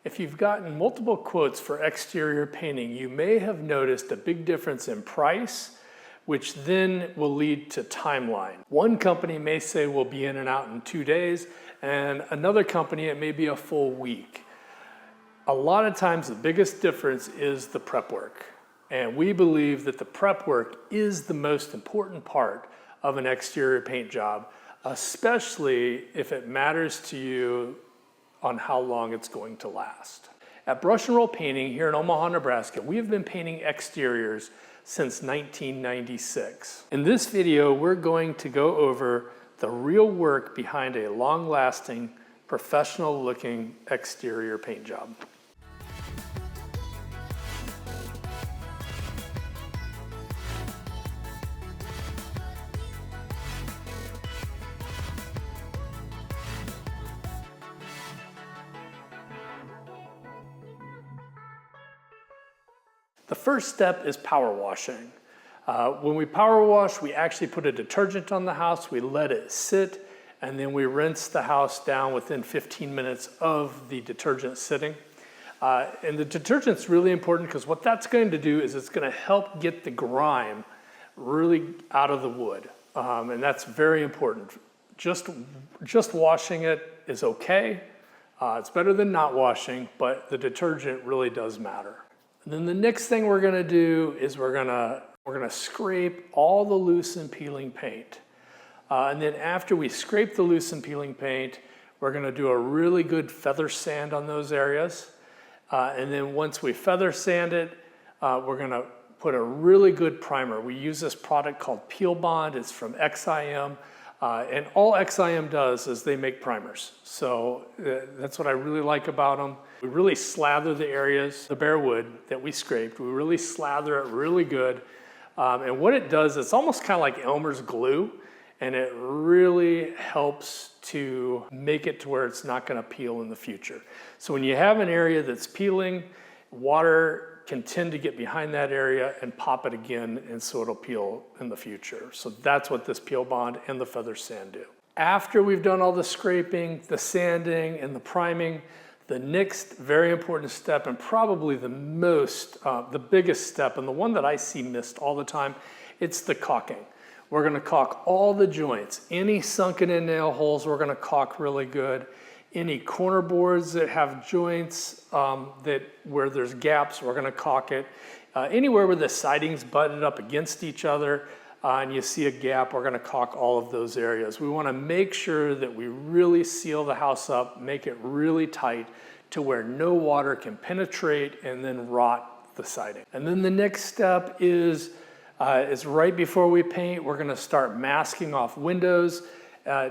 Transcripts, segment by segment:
If you've gotten multiple quotes for exterior painting, you may have noticed a big difference in price, which then will lead to timeline. One company may say we'll be in and out in 2 days, and another company, it may be a full week. A lot of times the biggest difference is the prep work. And we believe that the prep work is the most important part of an exterior paint job, especially if it matters to you on how long it's going to last. At Brush and Roll Painting here in Omaha, Nebraska, we have been painting exteriors since 1996. In this video, we're going to go over the real work behind a long-lasting, professional-looking exterior paint job. The first step is power washing. When we power wash, we actually put a detergent on the house, we let it sit, and then we rinse the house down within 15 minutes of the detergent sitting. And the detergent's really important because what that's going to do is it's going to help get the grime really out of the wood. And that's very important. Just washing it is okay. It's better than not washing, but the detergent really does matter. And then the next thing we're gonna do is we're gonna scrape all the loose and peeling paint. And then after we scrape the loose and peeling paint, we're gonna do a really good feather sand on those areas. And then once we feather sand it, we're gonna put a really good primer. We use this product called Peel Bond. It's from XIM. And all XIM does is they make primers. So that's what I really like about them. We really slather the areas, the bare wood that we scraped. We really slather it really good. And what it does, it's almost kind of like Elmer's glue, and it really helps to make it to where it's not going to peel in the future. So when you have an area that's peeling, water can tend to get behind that area and pop it again, and so it'll peel in the future. So that's what this Peel Bond and the feather sand do. After we've done all the scraping, the sanding, and the priming, the next very important step, and probably the biggest step, and the one that I see missed all the time, it's the caulking. We're gonna caulk all the joints. Any sunken in nail holes, we're gonna caulk really good. Any corner boards that have joints where there's gaps, we're gonna caulk it. Anywhere where the siding's butted up against each other and you see a gap, we're gonna caulk all of those areas. We wanna make sure that we really seal the house up, make it really tight to where no water can penetrate and then rot the siding. And then the next step is right before we paint, we're gonna start masking off windows.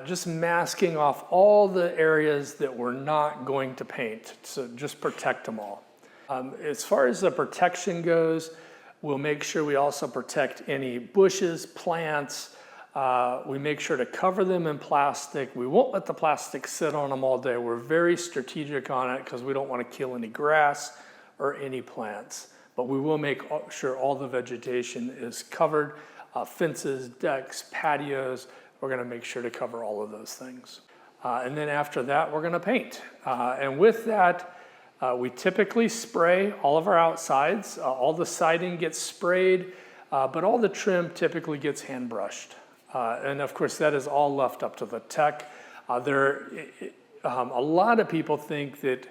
Just masking off all the areas that we're not going to paint, so just protect them all. As far as the protection goes, we'll make sure we also protect any bushes, plants. We make sure to cover them in plastic. We won't let the plastic sit on them all day. We're very strategic on it because we don't want to kill any grass or any plants. But we will make sure all the vegetation is covered, fences, decks, patios. We're gonna make sure to cover all of those things. And then after that, we're gonna paint. And with that, we typically spray all of our outsides. All the siding gets sprayed, but all the trim typically gets hand brushed. And of course, that is all left up to the tech. A lot of people think that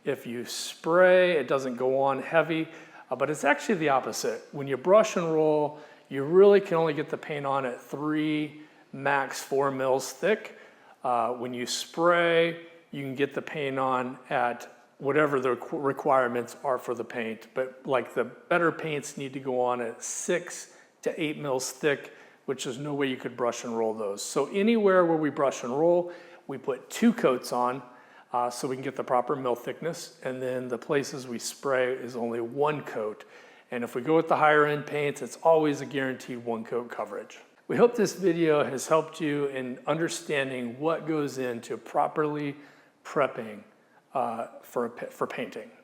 if you spray, it doesn't go on heavy, but it's actually the opposite. When you brush and roll, you really can only get the paint on at 3, max 4 mils thick. When you spray, you can get the paint on at whatever the requirements are for the paint, but like the better paints need to go on at 6 to 8 mils thick, which is no way you could brush and roll those. So anywhere where we brush and roll, we put 2 coats on so we can get the proper mil thickness, and then the places we spray is only 1 coat. And if we go with the higher end paints, it's always a guaranteed 1 coat coverage. We hope this video has helped you in understanding what goes into properly prepping for painting.